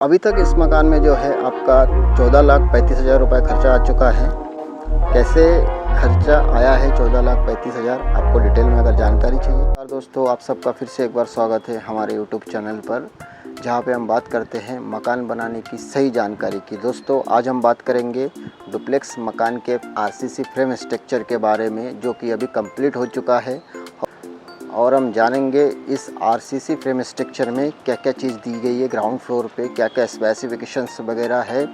अभी तक इस मकान में जो है आपका 14,35,000 रुपये खर्चा आ चुका है। कैसे खर्चा आया है 14,35,000, आपको डिटेल में अगर जानकारी चाहिए। और दोस्तों, आप सबका फिर से एक बार स्वागत है हमारे यूट्यूब चैनल पर, जहां पे हम बात करते हैं मकान बनाने की सही जानकारी की। दोस्तों, आज हम बात करेंगे डुप्लेक्स मकान के आरसीसी फ्रेम स्ट्रक्चर के बारे में, जो कि अभी कंप्लीट हो चुका है। और हम जानेंगे इस आरसीसी फ्रेम स्ट्रक्चर में क्या क्या चीज़ दी गई है, ग्राउंड फ्लोर पे क्या क्या स्पेसिफिकेशंस वगैरह है,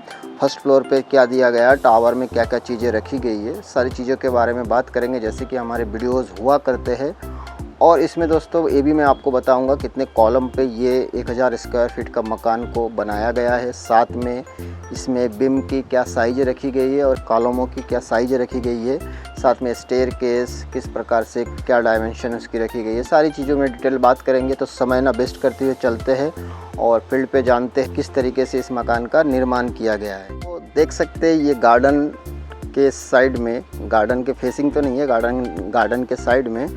फर्स्ट फ्लोर पे क्या दिया गया, टावर में क्या क्या चीज़ें रखी गई है, सारी चीज़ों के बारे में बात करेंगे जैसे कि हमारे वीडियोस हुआ करते हैं। और इसमें दोस्तों ये भी मैं आपको बताऊंगा कितने कॉलम पे ये 1000 स्क्वायर फीट का मकान को बनाया गया है। साथ में इसमें बिम की क्या साइज़ रखी गई है और कॉलमों की क्या साइज़ रखी गई है। साथ में स्टेयर केस किस प्रकार से क्या डायमेंशन उसकी रखी गई है, सारी चीज़ों में डिटेल बात करेंगे। तो समय ना वेस्ट करते हुए चलते हैं और फील्ड पे जानते हैं किस तरीके से इस मकान का निर्माण किया गया है। तो देख सकते हैं ये गार्डन के साइड में, गार्डन के फेसिंग तो नहीं है, गार्डन के साइड में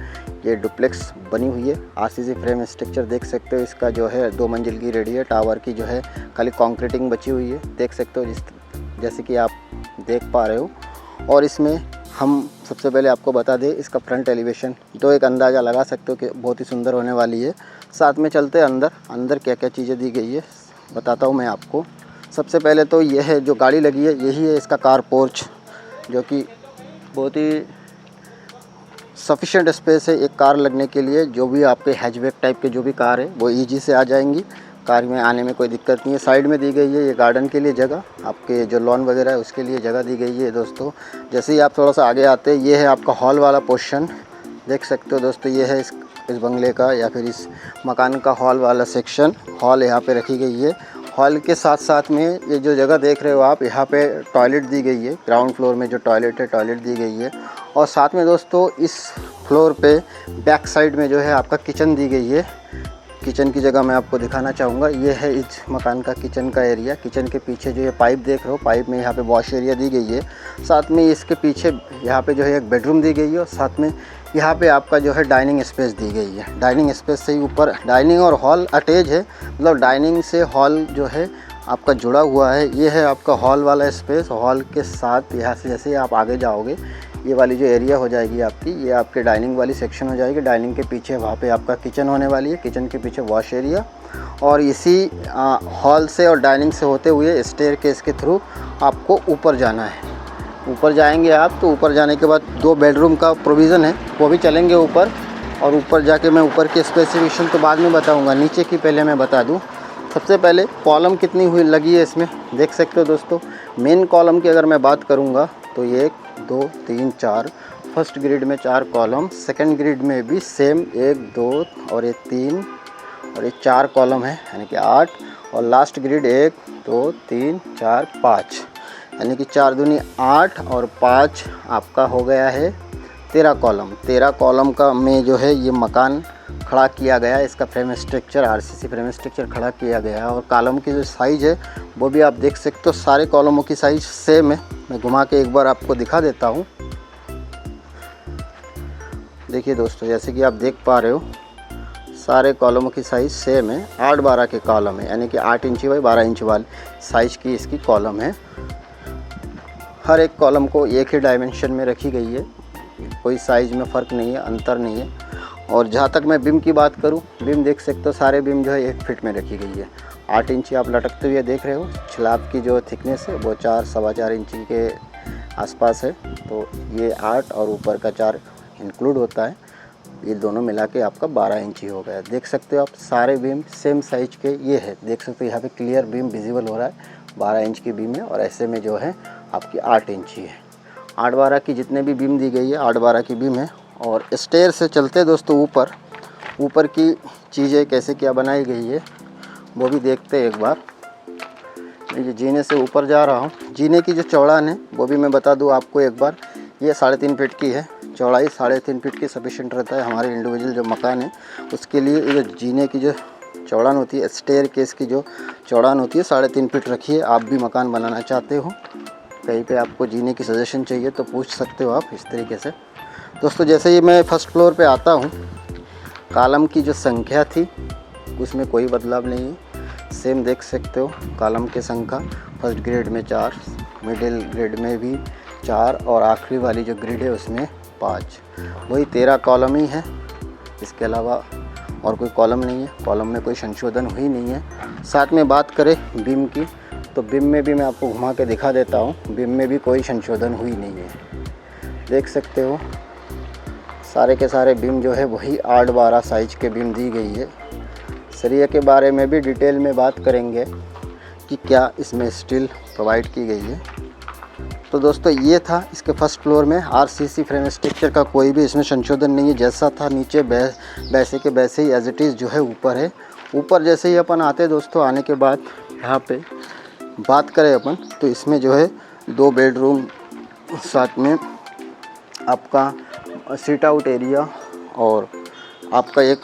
ये डुप्लेक्स बनी हुई है। आरसीसी फ्रेम स्ट्रक्चर देख सकते हो, इसका जो है 2 मंजिल की रेडी है। टावर की जो है खाली कंक्रीटिंग बची हुई है, देख सकते हो जैसे कि आप देख पा रहे हो। और इसमें हम सबसे पहले आपको बता दें इसका फ्रंट एलिवेशन, तो एक अंदाज़ा लगा सकते हो कि बहुत ही सुंदर होने वाली है। साथ में चलते हैं अंदर क्या क्या चीज़ें दी गई है बताता हूँ मैं आपको। सबसे पहले तो यह है जो गाड़ी लगी है, यही है इसका कार पोर्च, जो कि बहुत ही सफिशिएंट स्पेस है एक कार लगने के लिए। जो भी आपके हैचबैक टाइप के जो भी कार है वो ईजी से आ जाएंगी, कार में आने में कोई दिक्कत नहीं है। साइड में दी गई है ये गार्डन के लिए जगह, आपके जो लॉन वगैरह है उसके लिए जगह दी गई है। दोस्तों, जैसे ही आप थोड़ा सा आगे आते हैं, ये है आपका हॉल वाला पोर्शन, देख सकते हो दोस्तों। ये है इस बंगले का या फिर इस मकान का हॉल वाला सेक्शन। हॉल यहाँ पे रखी गई है। हॉल के साथ साथ में ये जो जगह देख रहे हो आप, यहाँ पे टॉयलेट दी गई है। ग्राउंड फ्लोर में जो टॉयलेट है, टॉयलेट दी गई है। और साथ में दोस्तों इस फ्लोर पे बैक साइड में जो है आपका किचन दी गई है। किचन की जगह मैं आपको दिखाना चाहूँगा, ये है इस मकान का किचन का एरिया। किचन के पीछे जो ये पाइप देख रहे हो, पाइप में यहाँ पे वॉश एरिया दी गई है। साथ में इसके पीछे यहाँ पे जो है एक बेडरूम दी गई है। और साथ में यहाँ पे आपका जो है डाइनिंग स्पेस दी गई है। डाइनिंग स्पेस से ही ऊपर डाइनिंग और हॉल अटैच है, मतलब डाइनिंग से हॉल जो है आपका जुड़ा हुआ है। ये है आपका हॉल वाला स्पेस। हॉल के साथ यहाँ से जैसे आप आगे जाओगे, ये वाली जो एरिया हो जाएगी आपकी, ये आपके डाइनिंग वाली सेक्शन हो जाएगी। डाइनिंग के पीछे वहाँ पे आपका किचन होने वाली है, किचन के पीछे वॉश एरिया। और इसी हॉल से और डाइनिंग से होते हुए स्टेयर केस के थ्रू आपको ऊपर जाना है। ऊपर जाएंगे आप, तो ऊपर जाने के बाद 2 बेडरूम का प्रोविज़न है, वो भी चलेंगे ऊपर। और ऊपर जाके मैं ऊपर की स्पेसिफिकेशन तो बाद में बताऊँगा, नीचे की पहले मैं बता दूँ। सबसे पहले कॉलम कितनी हुई लगी है इसमें देख सकते हो दोस्तों। मेन कॉलम की अगर मैं बात करूँगा तो ये 1 2 3 4, फर्स्ट ग्रिड में 4 कॉलम, सेकंड ग्रिड में भी सेम 1 2 और ये 3 और ये 4 कॉलम है, यानी कि 8। और लास्ट ग्रिड 1 2 3 4 5, यानी कि 4 दूनी 8 और 5 आपका हो गया है 13 कॉलम। 13 कॉलम का में जो है ये मकान खड़ा किया गया है। इसका frame structure, RCC frame structure खड़ा किया गया है। और कॉलम की जो साइज़ है वो भी आप देख सकते हो, सारे कॉलमों की साइज़ सेम है। मैं घुमा के एक बार आपको दिखा देता हूँ। देखिए दोस्तों, जैसे कि आप देख पा रहे हो, सारे कॉलमों की साइज़ सेम है। 8-12 के कॉलम है, यानी कि 8 इंची बाई 12 इंच वाली साइज़ की इसकी कॉलम है। हर एक कॉलम को एक ही डायमेंशन में रखी गई है, कोई साइज़ में फ़र्क नहीं है, अंतर नहीं है। और जहाँ तक मैं बिम की बात करूँ, बिम देख सकते हो सारे बिम जो है 1 फीट में रखी गई है। 8 इंची आप लटकते हुए देख रहे हो। स्लैब की जो थिकनेस है वो 4-4.25 इंची के आसपास है। तो ये 8 और ऊपर का 4 इंक्लूड होता है, ये दोनों मिला के आपका 12 इंची हो गया। देख सकते हो आप सारे बीम सेम साइज के ये है, देख सकते हो यहाँ पे क्लियर बीम विजिबल हो रहा है। 12 इंच की बीम है और ऐसे में जो है आपकी 8 इंची है। 8-12 की जितने भी बीम दी गई है 8-12 की बीम है। और स्टेयर से चलते दोस्तों ऊपर की चीज़ें कैसे क्या बनाई गई है वो भी देखते हैं एक बार। ये जीने से ऊपर जा रहा हूँ, जीने की जो चौड़ान है वो भी मैं बता दूँ आपको एक बार। ये 3.5 फीट की है, चौड़ाई 3.5 फीट की सफिशिएंट रहता है हमारे इंडिविजुअल जो मकान है उसके लिए। ये जो जीने की जो चौड़ान होती है, स्टेयर केस की जो चौड़ान होती है 3.5 फीट रखिए। आप भी मकान बनाना चाहते हो, कहीं पे आपको जीने की सजेशन चाहिए तो पूछ सकते हो आप इस तरीके से। दोस्तों, जैसे ही मैं फर्स्ट फ्लोर पे आता हूँ, कॉलम की जो संख्या थी उसमें कोई बदलाव नहीं है। सेम देख सकते हो कॉलम के संख्या फर्स्ट ग्रेड में 4, मिडिल ग्रेड में भी 4 और आखिरी वाली जो ग्रेड है उसमें 5। वही 13 कॉलम ही है, इसके अलावा और कोई कॉलम नहीं है। कॉलम में कोई संशोधन हुई नहीं है। साथ में बात करें बीम की, तो बीम में भी मैं आपको घुमा के दिखा देता हूँ। बीम में भी कोई संशोधन हुई नहीं है, देख सकते हो सारे के सारे बीम जो है वही 8-12 साइज के बीम दी गई है। सरिया के बारे में भी डिटेल में बात करेंगे कि क्या इसमें स्टील प्रोवाइड की गई है। तो दोस्तों ये था इसके फर्स्ट फ्लोर में। आरसीसी फ्रेम स्ट्रक्चर का कोई भी इसमें संशोधन नहीं है, जैसा था नीचे वैसे के वैसे ही एज इट इज़ जो है ऊपर है। ऊपर जैसे ही अपन आते दोस्तों, आने के बाद यहाँ पे बात करें अपन तो इसमें जो है 2 बेडरूम, साथ में आपका सीट आउट एरिया और आपका एक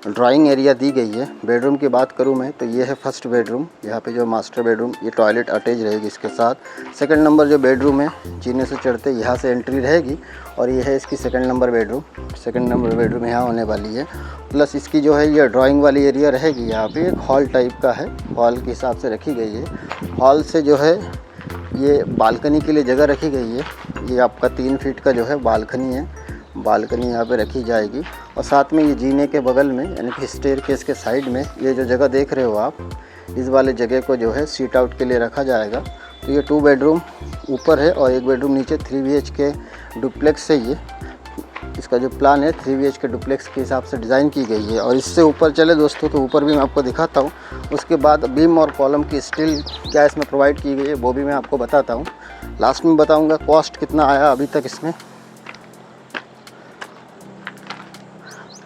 ड्राइंग एरिया दी गई है। बेडरूम की बात करूं मैं तो ये है फर्स्ट बेडरूम। यहाँ पे जो मास्टर बेडरूम, ये टॉयलेट अटैच रहेगी इसके साथ। सेकंड नंबर जो बेडरूम है, जीने से चढ़ते यहाँ से एंट्री रहेगी और ये है इसकी second number bedroom. Second number bedroom यहाँ होने वाली है। प्लस इसकी जो है ये ड्राइंग वाली एरिया रहेगी। यहाँ पे एक हॉल टाइप का है, हॉल के हिसाब से रखी गई है। हॉल से जो है ये बालकनी के लिए जगह रखी गई है। ये आपका 3 फीट का जो है बालकनी है, बालकनी यहाँ पे रखी जाएगी। और साथ में ये जीने के बगल में यानी कि स्टेयरकेस के साइड में ये जो जगह देख रहे हो आप, इस वाले जगह को जो है सीट आउट के लिए रखा जाएगा। तो ये 2 बेडरूम ऊपर है और 1 बेडरूम नीचे 3 BHK डुप्लेक्स है। ये इसका जो प्लान है 3 BHK डुप्लेक्स के हिसाब से डिज़ाइन की गई है। और इससे ऊपर चले दोस्तों तो ऊपर भी मैं आपको दिखाता हूँ। उसके बाद बीम और कॉलम की स्टील क्या इसमें प्रोवाइड की गई है वो भी मैं आपको बताता हूँ। लास्ट में बताऊँगा कॉस्ट कितना आया अभी तक इसमें।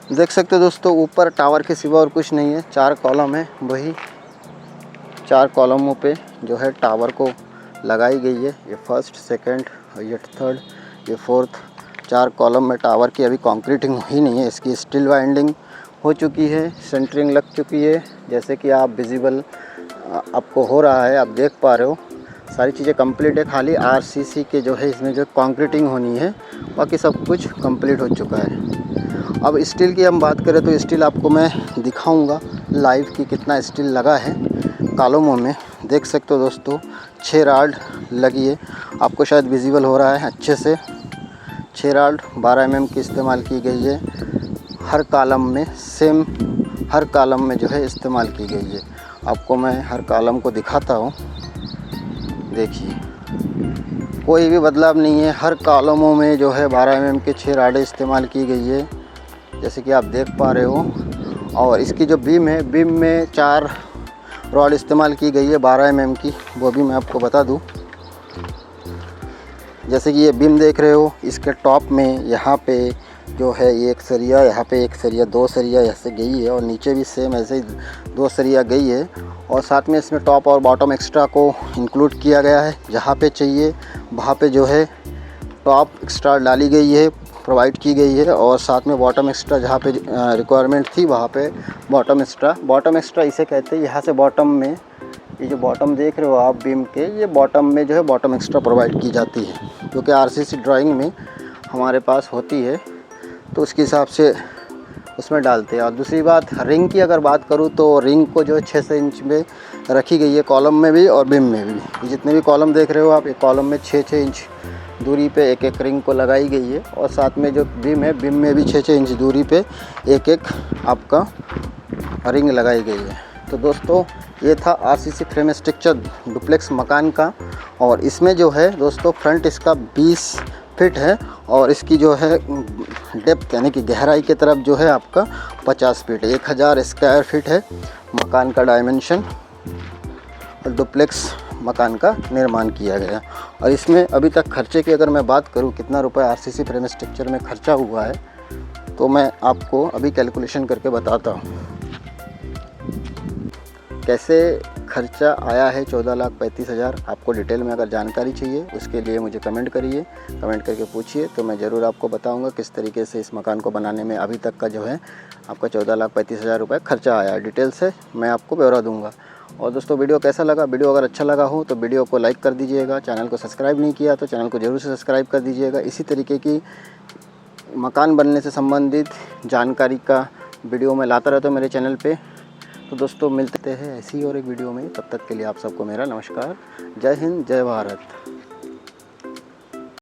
देख सकते हो दोस्तों ऊपर टावर के सिवा और कुछ नहीं है। 4 कॉलम है, वही 4 कॉलमों पे जो है टावर को लगाई गई है। ये फर्स्ट, सेकंड, ये थर्ड, ये फोर्थ। 4 कॉलम में टावर की अभी कंक्रीटिंग हुई नहीं है। इसकी स्टील वाइंडिंग हो चुकी है, सेंटरिंग लग चुकी है, जैसे कि आप विजिबल आपको हो रहा है, आप देख पा रहे हो। सारी चीज़ें कंप्लीट है, खाली आरसीसी के जो है इसमें जो कंक्रीटिंग होनी है, बाकी सब कुछ कंप्लीट हो चुका है। अब स्टील की हम बात करें तो स्टील आपको मैं दिखाऊंगा लाइव कि कितना स्टील लगा है कॉलमों में। देख सकते हो दोस्तों 6 राड लगी है, आपको शायद विजिबल हो रहा है अच्छे से। 6 राड 12 mm की इस्तेमाल की गई है। हर कॉलम में सेम, हर कॉलम में जो है इस्तेमाल की गई है। आपको मैं हर कॉलम को दिखाता हूँ, देखिए कोई भी बदलाव नहीं है। हर कॉलमों में जो है 12 mm के 6 राडें इस्तेमाल की गई है, जैसे कि आप देख पा रहे हो। और इसकी जो बीम है, बीम में 4 रॉड इस्तेमाल की गई है 12 mm की, वो भी मैं आपको बता दूं। जैसे कि ये बीम देख रहे हो, इसके टॉप में यहाँ पे जो है एक सरिया, यहाँ पे एक सरिया, 2 सरिया ऐसे गई है और नीचे भी सेम ऐसे ही 2 सरिया गई है। और साथ में इसमें टॉप और बॉटम एक्स्ट्रा को इंक्लूड किया गया है। जहाँ पे चाहिए वहाँ पे जो है टॉप एक्स्ट्रा डाली गई है, प्रोवाइड की गई है। और साथ में बॉटम एक्स्ट्रा जहाँ पे रिक्वायरमेंट थी वहाँ पे बॉटम एक्स्ट्रा इसे कहते हैं। यहाँ से बॉटम में ये जो बॉटम देख रहे हो आप बीम के, ये बॉटम में जो है बॉटम एक्स्ट्रा प्रोवाइड की जाती है, जो कि आरसीसी ड्राइंग में हमारे पास होती है, तो उसके हिसाब से उसमें डालते हैं। और दूसरी बात, रिंग की अगर बात करूँ तो रिंग को जो है 6 इंच में रखी गई है, कॉलम में भी और बीम में भी। जितने भी कॉलम देख रहे हो आप, एक कॉलम में 6-6 इंच दूरी पे एक रिंग को लगाई गई है। और साथ में जो बीम है, बीम में भी 6-6 इंच दूरी पे एक आपका रिंग लगाई गई है। तो दोस्तों ये था आरसीसी फ्रेम स्ट्रक्चर डुप्लेक्स मकान का। और इसमें जो है दोस्तों फ्रंट इसका 20 फीट है और इसकी जो है डेप्थ यानी कि गहराई की तरफ जो है आपका 50 फीट है। 1000 स्क्वायर फीट है मकान का डायमेंशन। और डुप्लेक्स मकान का निर्माण किया गया। और इसमें अभी तक खर्चे की अगर मैं बात करूं, कितना रुपए आरसीसी फ्रेम स्ट्रक्चर में खर्चा हुआ है, तो मैं आपको अभी कैलकुलेशन करके बताता हूं। कैसे खर्चा आया है 14,35,000। आपको डिटेल में अगर जानकारी चाहिए उसके लिए मुझे कमेंट करिए, कमेंट करके पूछिए, तो मैं ज़रूर आपको बताऊंगा किस तरीके से इस मकान को बनाने में अभी तक का जो है आपका 14,35,000 रुपये खर्चा आया है। डिटेल से मैं आपको ब्यौरा दूंगा। और दोस्तों वीडियो कैसा लगा? वीडियो अगर अच्छा लगा हो तो वीडियो को लाइक कर दीजिएगा। चैनल को सब्सक्राइब नहीं किया तो चैनल को ज़रूर से सब्सक्राइब कर दीजिएगा। इसी तरीके की मकान बनने से संबंधित जानकारी का वीडियो मैं लाता रहता हूँ मेरे चैनल पे। तो दोस्तों मिलते हैं ऐसी और एक वीडियो में, तब तक के लिए आप सबको मेरा नमस्कार। जय हिंद, जय भारत।